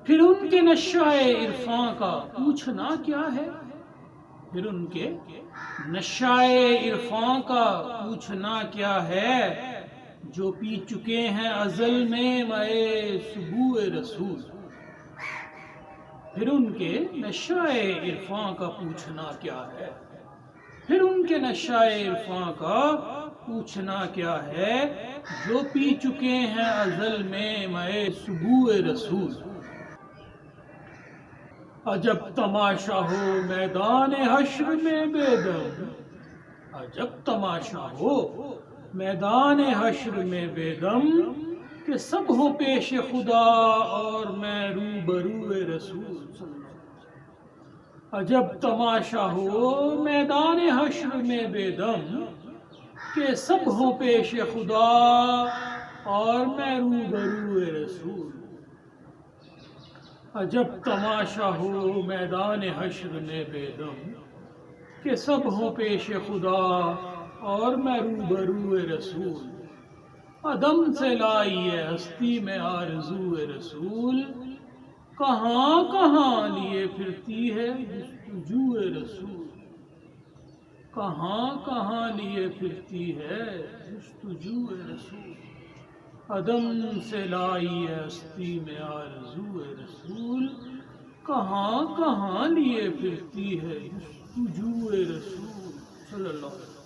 پھر ان کے نشائے عرفاں کا پوچھنا کیا ہے، پھر ان کے نشائے عرفاں کا پوچھنا کیا ہے، جو پی چکے ہیں ازل میں مئے سبوء رسول۔ پھر ان کے نشائے عرفاں کا پوچھنا کیا ہے، پھر ان کے نشائے عرفاں کا پوچھنا کیا ہے، جو پی چکے ہیں ازل میں مئے سبوء رسول۔ عجب تماشا ہو میدان حشر میں بے دم، عجب تماشا ہو میدان حشر میں بے دم، کہ سب ہوں پیش خدا اور میں روبرو رسول۔ عجب تماشا ہو میدان حشر میں بے دم، کہ سب ہوں پیش خدا اور میں روبرو رسول۔ عجب تماشا ہو میدان حشر میں بے دم، کہ سب ہوں پیش خدا اور میں روبرو رسول۔ عدم سے لائی ہے ہستی میں آرزو رسول، کہاں کہاں لیے پھرتی ہے جستجو رسول، کہاں کہاں لیے پھرتی ہے جستجو رسول۔ عدم سے لائی ہے ہستی میں آرزو رسول، کہاں کہاں لیے پھرتی ہے جستجو رسول۔ صلی اللہ علیہ وسلم۔